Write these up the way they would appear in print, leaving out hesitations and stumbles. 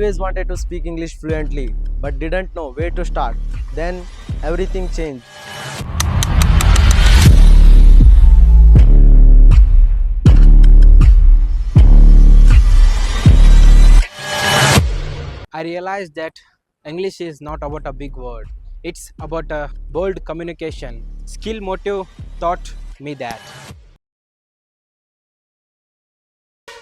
always wanted to speak English fluently but didn't know where to start. Then everything changed. I realized that English is not about a big word. It's about a bold communication. Skill motive taught me that.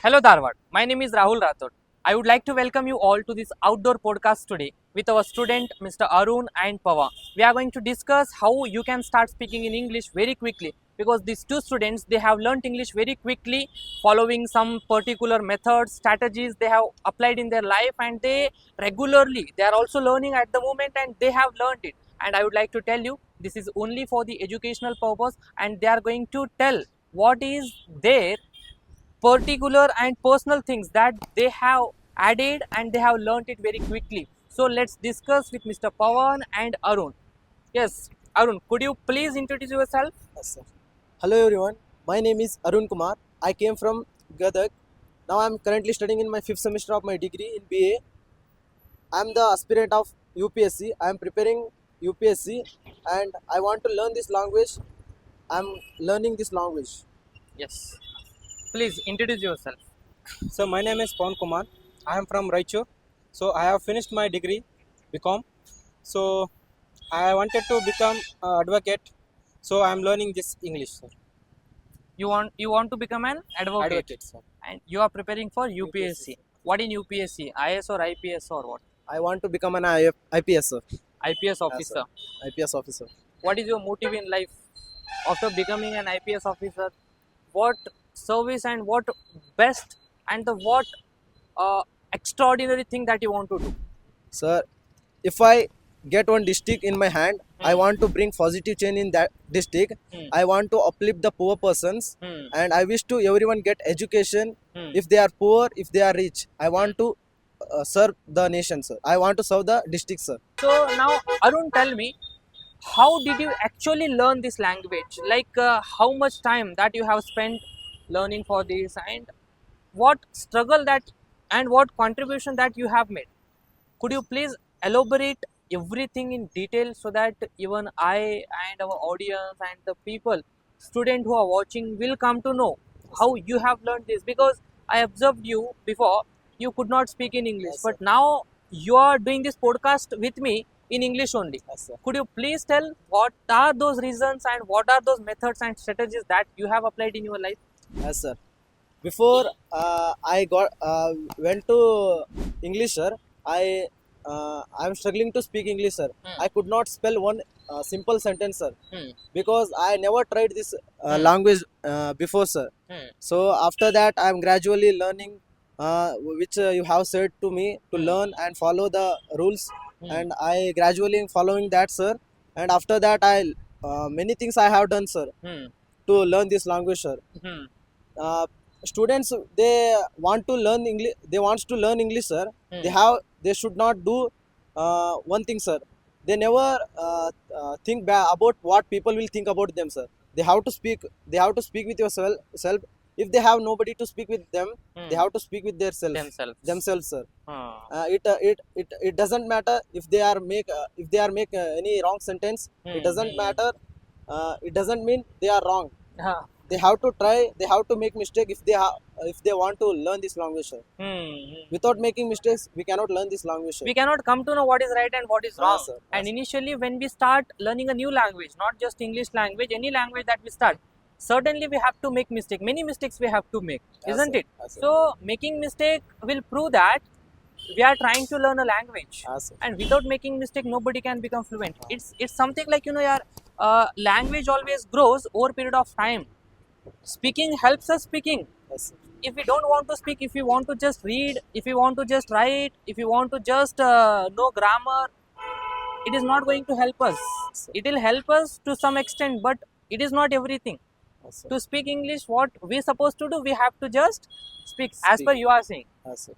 Hello Dharwad, my name is Rahul Rathod. I would like to welcome you all to this outdoor podcast today with our student Mr. Arun and Pawan. We are going to discuss how you can start speaking in English very quickly because these two students they have learnt English very quickly following some particular methods, strategies they have applied in their life and they are also learning at the moment and they have learnt it. And I would like to tell you this is only for the educational purpose and they are going to tell what is there particular and personal things that they have added and they have learnt it very quickly. So let's discuss with Mr. Pawan and Arun. Yes, Arun, could you please introduce yourself? Yes, sir. Hello everyone, my name is Arun Kumar. I came from Gadag. Now I am currently studying in my 5th semester of my degree in BA. I am the aspirant of UPSC. I am preparing UPSC and I want to learn this language. I am learning this language. Yes. Please introduce yourself. So my name is Pawan Kumar. I am from Raichur. So I have finished my degree, BCom. So I wanted to become an advocate. So I am learning this English, sir. You want to become an advocate, Advocate, sir. and you are preparing for UPSC. sir. What in UPSC? IS or IPS or what? I want to become an IPS, sir. IPS sir. officer. IPS officer. What is your motive in life after becoming an IPS officer? What service and what best and the what extraordinary thing that you want to do? Sir, if I get one district in my hand, I Hmm. want to bring positive change in that district. Hmm. I want to uplift the poor persons Hmm. and I wish to everyone get education. Hmm. If they are poor, if they are rich, I want to serve the nation, sir. I want to serve the district, sir. So now, Arun, tell me, how did you actually learn this language? Like, how much time that you have spent learning for this, and what struggle that and what contribution that you have made? Could you please elaborate everything in detail so that even I and our audience and the people, student who are watching, will come to know how you have learned this? Because I observed you before, you could not speak in English, Yes, sir. but now you are doing this podcast with me in English only. Yes, sir. Could you please tell what are those reasons and what are those methods and strategies that you have applied in your life? Yes, sir. Before I got went to English, sir, I'm struggling to speak English, sir. Hmm. I could not spell one simple sentence, sir, Hmm. because I never tried this Hmm. language before, sir. Hmm. So after that, I'm gradually learning, which you have said to me to Hmm. learn and follow the rules, Hmm. and I gradually following that, sir. And after that, I many things I have done, sir, Hmm. to learn this language, sir. Hmm. uh, Students, they want to learn English, they wants to learn English, sir. Hmm. They should not do one thing, sir. They never think about what people will think about them, sir. They have to speak with yourself self. If they have nobody to speak with them, they Hmm. have to speak with their self Themselves. themselves, sir. Ah. It doesn't matter if they are make any wrong sentence. It doesn't Hmm. matter. It doesn't mean they are wrong. Ah. They have to try, they have to make mistake if they want to learn this language, sir. Hmm. Without making mistakes, we cannot learn this language, sir. We cannot come to know what is right and what is Ah, wrong. sir. And initially, when we start learning a new language, not just English language, any language that we start, certainly we have to make mistake. Many mistakes we have to make, Yes, isn't sir. it? Yes, sir. So making mistake will prove that we are trying to learn a language. Ah, sir. And without making mistake, nobody can become fluent. It's something like your language always grows over period of time. Speaking helps us speaking. Yes, sir. If we don't want to speak, if we want to just read, if we want to just write, if we want to just know grammar, it is not going to help us. Sir. It will help us to some extent, but it is not everything. Yes, sir. To speak English, what we supposed to do, we have to just speak as Speak. per you are saying. Yes, sir.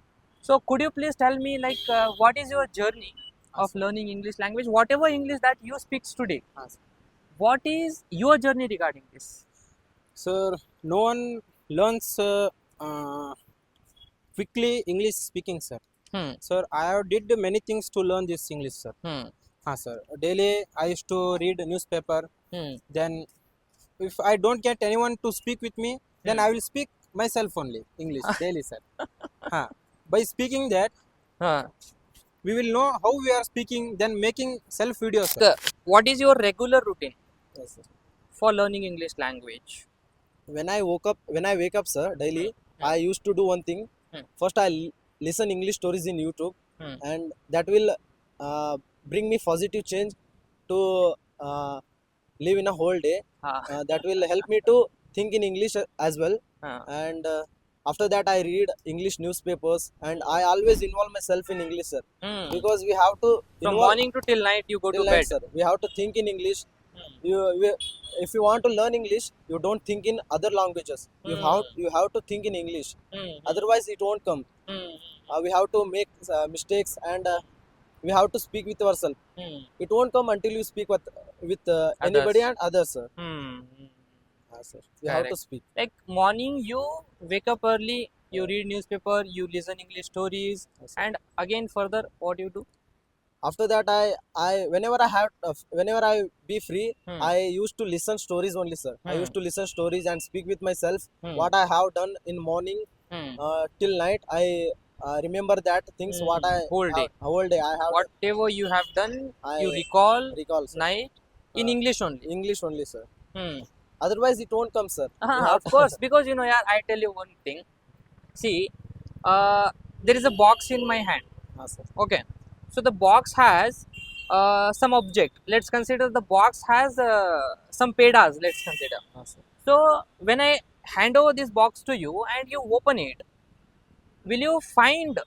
So could you please tell me like what is your journey of learning English language, whatever English that you speak today? Yes, sir. What is your journey regarding this? Sir, no one learns quickly English speaking, sir. Hmm. Sir, I have did many things to learn this English, sir. Hmm. Sir. Daily I used to read newspaper. Hmm. Then, if I don't get anyone to speak with me, then Hmm. I will speak myself only English daily, sir. By speaking that, Huh. we will know how we are speaking. Then making self videos, sir. What is your regular routine Yes, sir. for learning English language? When I wake up, sir, daily, I used to do one thing. Hmm. First, I listen English stories in YouTube, Hmm. and that will bring me positive change to uh, live in a whole day. Ah. That will help me to think in English as well. Ah. And after that, I read English newspapers, and I always involve myself in English, sir, Hmm. because we have to From involve morning to till night you go to till night, bed. sir. We have to think in English. Hmm. If you want to learn English, you don't think in other languages. You have to think in English. Hmm. Otherwise, it won't come. Hmm. We have to make mistakes, and we have to speak with ourselves. Hmm. It won't come until you speak with anybody Others. and others, sir. Hmm. Sir. We have to Correct. speak. Like morning you wake up early, you read newspaper, you listen English stories, Yes, sir. and again further what you do? After that, whenever I be free, Hmm. I used to listen stories only, sir. I used to listen stories and speak with myself. Hmm. What I have done in morning Hmm. till night, I remember that things what I Whole day. whole day I have Whatever you have done, you I recall recall, sir. night in Uh, English only. English only, sir. Hmm. Otherwise, it won't come, sir. You have Of course, because you know, yeah, I tell you one thing. See, there is a box in my hand. sir. Okay, so the box has some object. Let's consider the box has some pedas. Let's consider. Sir. So when I hand over this box to you and you open it, will you find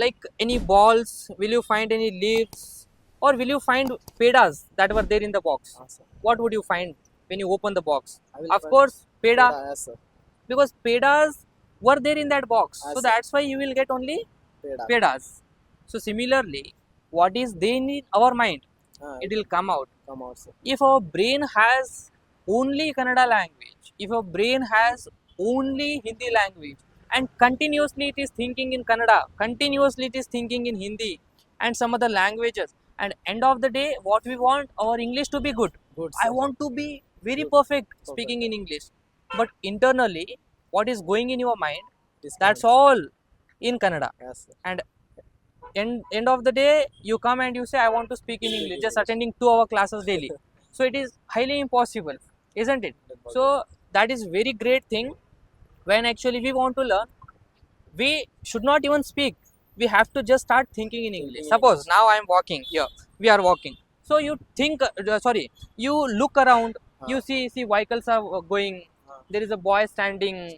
like any balls? Will you find any leaves? Or will you find pedas that were there in the box? Sir. What would you find when you open the box? I will Of find course, peda, Yes, sir. because pedas were there in that box. Yes, So sir. that's why you will get only Peda. pedas. So similarly, what is there in our mind, it will come out. Come out, sir. If our brain has only Kannada language, if our brain has only Hindi language, and continuously it is thinking in Kannada, continuously it is thinking in Hindi and some other languages, and end of the day, what we want, our English to be good. Good, I sir. want to be very Good. perfect speaking in English. But internally, what is going in your mind, This that's kind. all in Kannada. Yes, sir. And end of the day, you come and you say, I want to speak in English, just attending 2-hour classes daily. So it is highly impossible, isn't it? So that is very great thing. When actually we want to learn, we should not even speak. We have to just start thinking in English. Thinking in Suppose now I am walking here, we are walking. So you think, you look around, you see vehicles are going. There is a boy standing.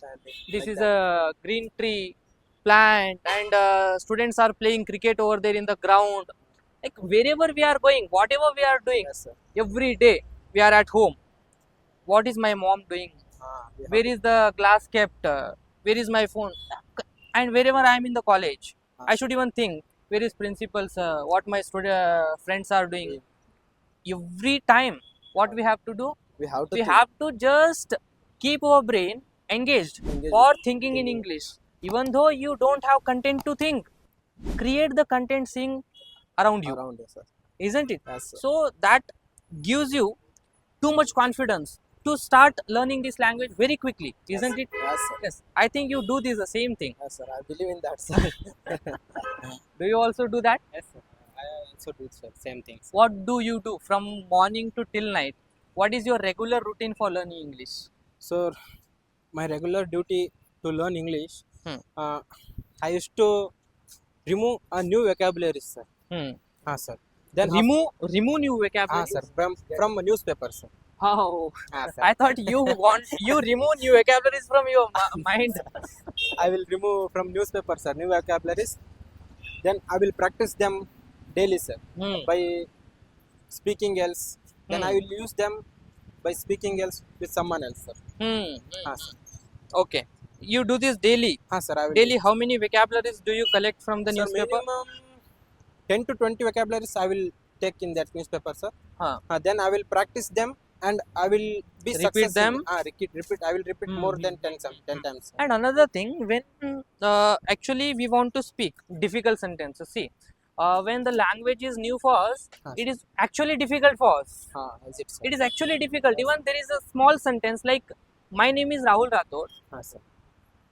This Like is that. a green tree plant, and students are playing cricket over there in the ground. Like wherever we are going, whatever we are doing, Yes, sir. every day we are at home. What is my mom doing? We have Where is the glass kept? Where is my phone? And wherever I am in the college, I should even think, where is principals? What my friends are doing? Every time, what we have to do? we have to We think. have to just keep our brain engaged Engaged for with thinking in thinking. English. Even though you don't have content to think, create the content seeing around you, Around us, sir. isn't it? Yes, sir. So that gives you too much confidence to start learning this language very quickly, isn't it? Yes, sir. Yes, I think you do this the same thing. Yes, sir. I believe in that, sir. Do you also do that? Yes, sir. I also do same things. What do you do from morning to till night? What is your regular routine for learning English? So, my regular duty to learn English, Hmm. I used to remove a new vocabulary, sir. Hmm. Sir. Then Remove new vocabulary. sir, from a newspaper, sir. Oh, Sir. I thought you remove new vocabularies from your mind. I will remove from newspaper, sir, new vocabularies. Then I will practice them daily, sir, Hmm. by speaking else. Then I Hmm. will use them by speaking else with someone else, sir. Hmm. Sir. Okay. You do this daily. Sir, I will Daily, how many vocabularies do you collect from the Sir, newspaper? minimum 10 to 20 vocabularies I will take in that newspaper, sir. Huh. Then I will practice them and I will be Repeat success them. repeat. I will repeat more Hmm. than 10 times. And another thing, when actually we want to speak difficult sentences, see, when the language is new for us, Huh. it is actually difficult for us. Is it, sir? It is actually difficult. Even there is a small sentence like, my name is Rahul Rathod. Sir.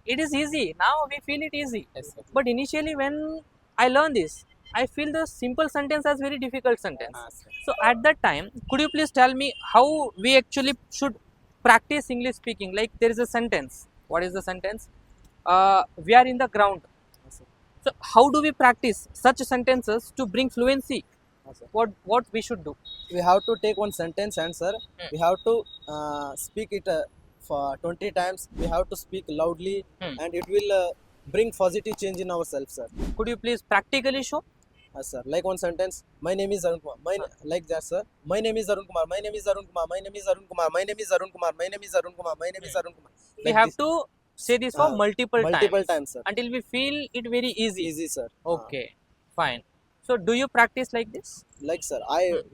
It is easy. Now we feel it easy. Yes, sir. But initially when I learned this, I feel the simple sentence as very difficult sentence. Sir. So at that time, could you please tell me how we actually should practice English speaking? Like there is a sentence. What is the sentence? We are in the ground. Yes, sir. So how do we practice such sentences to bring fluency? Yes, sir. What we should do? We have to take one sentence and sir, Hmm. we have to speak it for 20 times. We have to speak loudly, Hmm. and it will bring positive change in ourselves, sir. Could you please practically show? Sir, like one sentence, my name is Arun Kumar. Like that, sir. My name is Arun Kumar. My name is Arun Kumar. My name is Arun Kumar. My name is Arun Kumar. My name is Arun Kumar. My name is Arun Kumar. We Like have this. to say this for multiple multiple times, sir. until we feel it very easy. Easy, sir. Okay, fine. So do you practice like this? Like sir,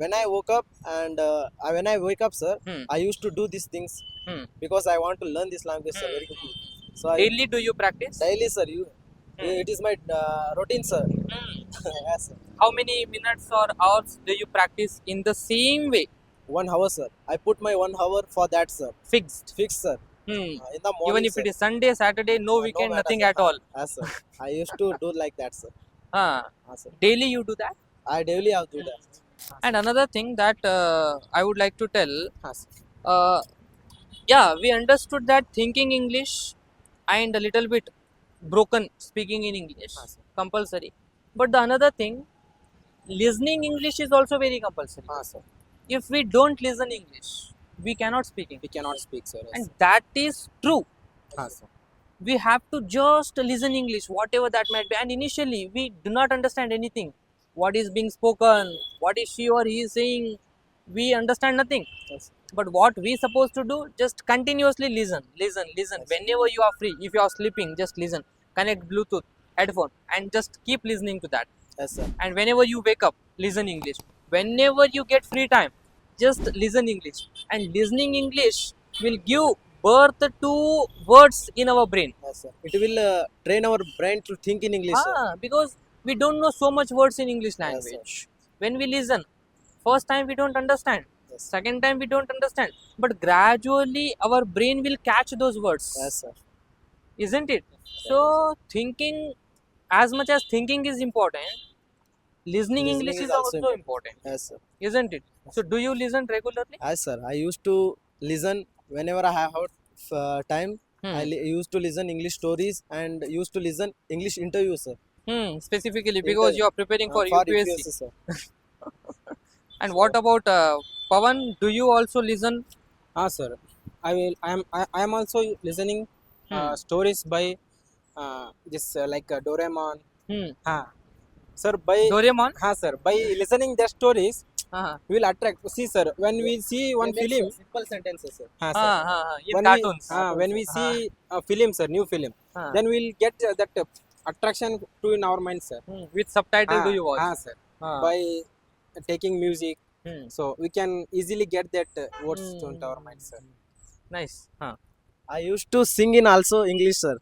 when I woke up and when I wake up, sir, Hmm. I used to do these things Hmm. because I want to learn this language, sir, very quickly. So Daily do you practice? daily, sir, Hmm. it is my routine, sir. Hmm. Yes, sir. How many minutes or hours do you practice in the same way? 1 hour, sir. I put my 1 hour for that, sir. Fixed. Fixed, sir. Hmm. In the morning, Even if sir. it is Sunday, Saturday, no weekend, matter, nothing sir. at all. Yes, sir. I used to do like that, sir. Sir. Daily you do that. I daily have to do that. And another thing that I would like to tell, Yes. uh, yeah, we understood that thinking English and a little bit broken speaking in English Yes. compulsory. But the another thing, listening English is also very compulsory. Sir. If we don't listen English, we cannot speak English. We cannot speak, sir. Yes. And that is true. Sir. We have to just listen English, whatever that might be. And initially, we do not understand anything. What is being spoken? What is she or he is saying? We understand nothing. Yes. But what we supposed to do? Just continuously listen. Yes. Whenever you are free, if you are sleeping, just listen. Connect Bluetooth, headphone, and just keep listening to that. Yes, sir. And whenever you wake up, listen English. Whenever you get free time, just listen English. And listening English will give birth to words in our brain. Yes, sir. It will train our brain to think in English, sir. Because we don't know so much words in English Yes, sir. language. When we listen, first time we don't understand, Yes. second time we don't understand, but gradually our brain will catch those words, Yes, sir. isn't it? So thinking, as much as thinking is important, listening English is also important, Yes, sir. isn't it? So do you listen regularly? Yes, sir. I used to listen whenever I have time. Hmm. I used to listen English stories and used to listen English interviews, sir. Specifically because you are preparing for UPSC. sir. And what about Pawan? Do you also listen? Sir. I am also listening stories by this like Doraemon. Sir, by Doraemon? sir, by listening their stories, Uh-huh. we will attract. See, sir, when we see one film, Simple sentences, sir. sir, In when cartoons. when we see a film, sir, new film, then we'll get that attraction to in our mind, sir. With subtitle do you watch? Sir. By taking music, so we can easily get that words to into our mind, sir. Nice. I used to sing in also English, sir,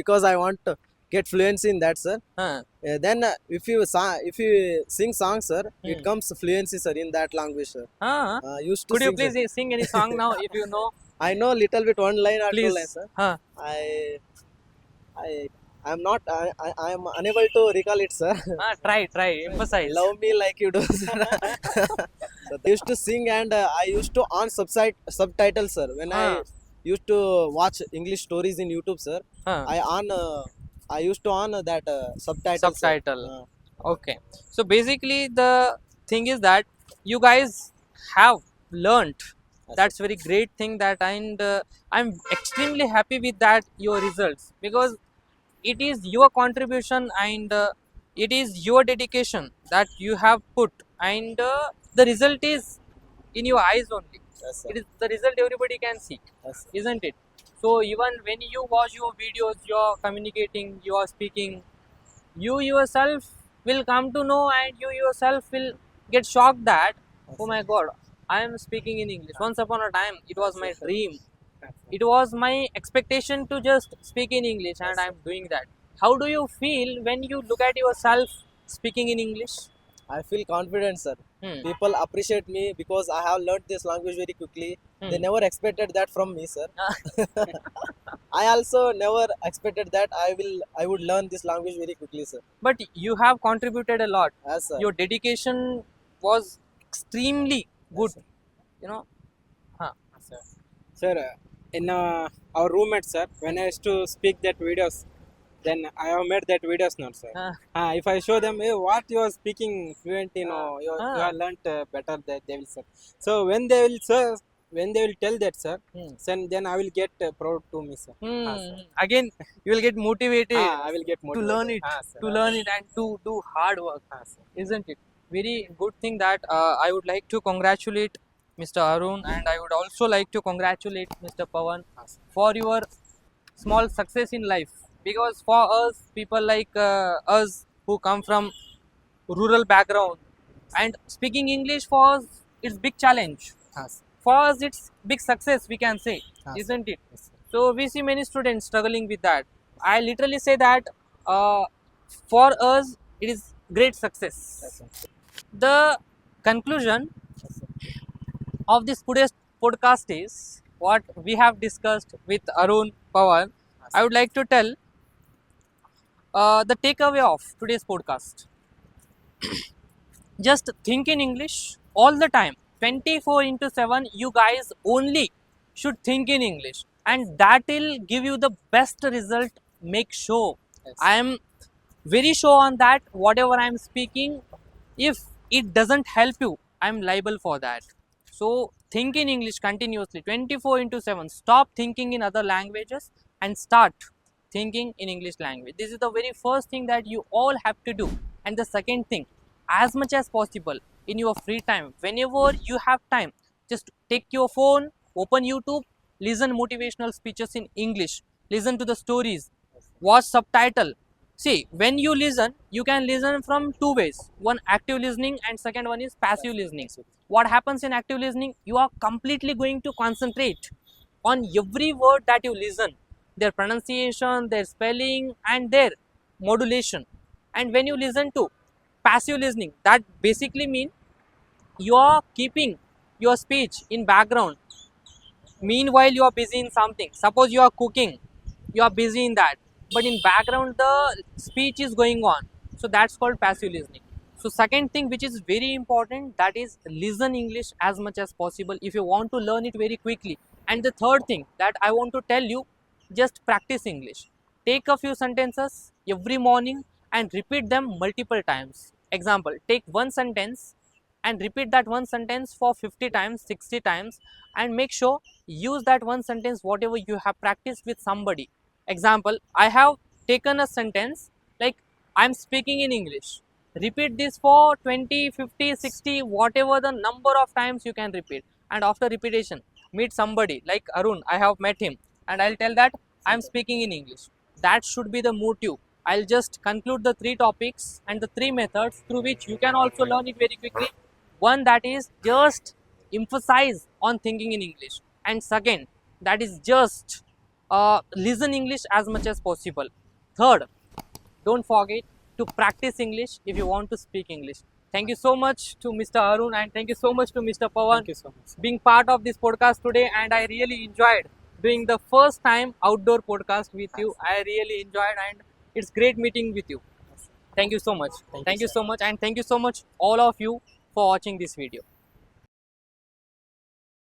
because I want to get fluency in that, sir. Then if you sing songs, sir, it comes fluency, sir, in that language, sir. Used to Could you sing, sir. please sing any song now if you know? I know little bit, one line or two Please. lines, sir. Huh. I'm not. I am unable to recall it, sir. Try. Emphasize. Love me like you do, sir. So I used to sing and I used to on subtitles, sir. When I used to watch English stories in YouTube, sir, I used to on that subtitle. Subtitle. Okay. So basically, the thing is that you guys have learnt. That's very great thing that, and I'm extremely happy with that your results, because it is your contribution and it is your dedication that you have put, and the result is in your eyes only. Yes, sir. It is the result everybody can see, Yes, sir. isn't it? So even when you watch your videos, you are communicating, you are speaking, you yourself will come to know, and you yourself will get shocked that, oh my god, I am speaking in English. Once upon a time, it was my dream. Yes, sir. It was my expectation to just speak in English, and I'm doing that. How do you feel when you look at yourself speaking in English? I feel confident, sir. Hmm. People appreciate me because I have learned this language very quickly. They Hmm. never expected that from me, sir. I also never expected that I would learn this language very quickly, sir. But you have contributed a lot. Yes, sir. Your dedication was extremely good. Yes, sir. You know. Huh. Sir, sir, in our roommate, sir, when I used to speak that videos, then I have made that videos now, sir. If I show them, hey, what you are speaking fluent, you have learnt better that they will say. So when they will, sir, when they will tell that, sir, then I will get proud to me, sir. Sir. Again, you will get motivated I will get to motivated. learn it, Sir. to learn it, and to do hard work, Sir. isn't it? Very good thing that I would like to congratulate Mr. Arun, and I would also like to congratulate Mr. Pawan Sir. for your small success in life. Because for us, people like us who come from rural background, and speaking English for us, it's big challenge. Sir. For us, it's big success, we can say, Sir. isn't it? Yes, sir. So we see many students struggling with that. I literally say that for us, it is great success. Yes, sir. The conclusion Yes, sir. of this today's podcast is what we have discussed with Arun Pawar. I would like to tell the takeaway of today's podcast. Just think in English all the time. 24 into 7, you guys only should think in English, and that will give you the best result. Make sure. Yes. I am very sure on that. Whatever I am speaking, if it doesn't help you, I am liable for that. So think in English continuously, 24 into 7. Stop thinking in other languages and start thinking in English language. This is the very first thing that you all have to do. And the second thing, as much as possible in your free time, whenever you have time, just take your phone, open YouTube, listen motivational speeches in English, listen to the stories, watch subtitle. See, when you listen, you can listen from two ways. One, active listening, and second one is passive listening. What happens in active listening? You are completely going to concentrate on every word that you listen, their pronunciation, their spelling, and their modulation. And when you listen to passive listening, that basically means you are keeping your speech in background. Meanwhile, you are busy in something. Suppose you are cooking, you are busy in that, but in background the speech is going on. So that's called passive listening. So second thing which is very important, that is listen English as much as possible if you want to learn it very quickly. And the third thing that I want to tell you, just practice English. Take a few sentences every morning and repeat them multiple times. Example, take one sentence and repeat that one sentence for 50 times, 60 times, and make sure use that one sentence whatever you have practiced with somebody. Example, I have taken a sentence like I'm speaking in English. Repeat this for 20, 50, 60, whatever the number of times you can repeat. And after repetition, meet somebody like Arun. I have met him and I'll tell that I'm speaking in English. That should be the motive. I'll just conclude the three topics and the three methods through which you can also learn it very quickly. One, that is just emphasize on thinking in English, and second, that is just listen English as much as possible. Third, don't forget to practice English if you want to speak English. Thank you so much to Mr. Arun and thank you so much to Mr. Pawan Thank you so much. being part of this podcast today, and I really enjoyed doing the first time outdoor podcast with you. I really enjoyed, and it's great meeting with you. Thank you so much. Thank you so much, and thank you so much all of you for watching this video.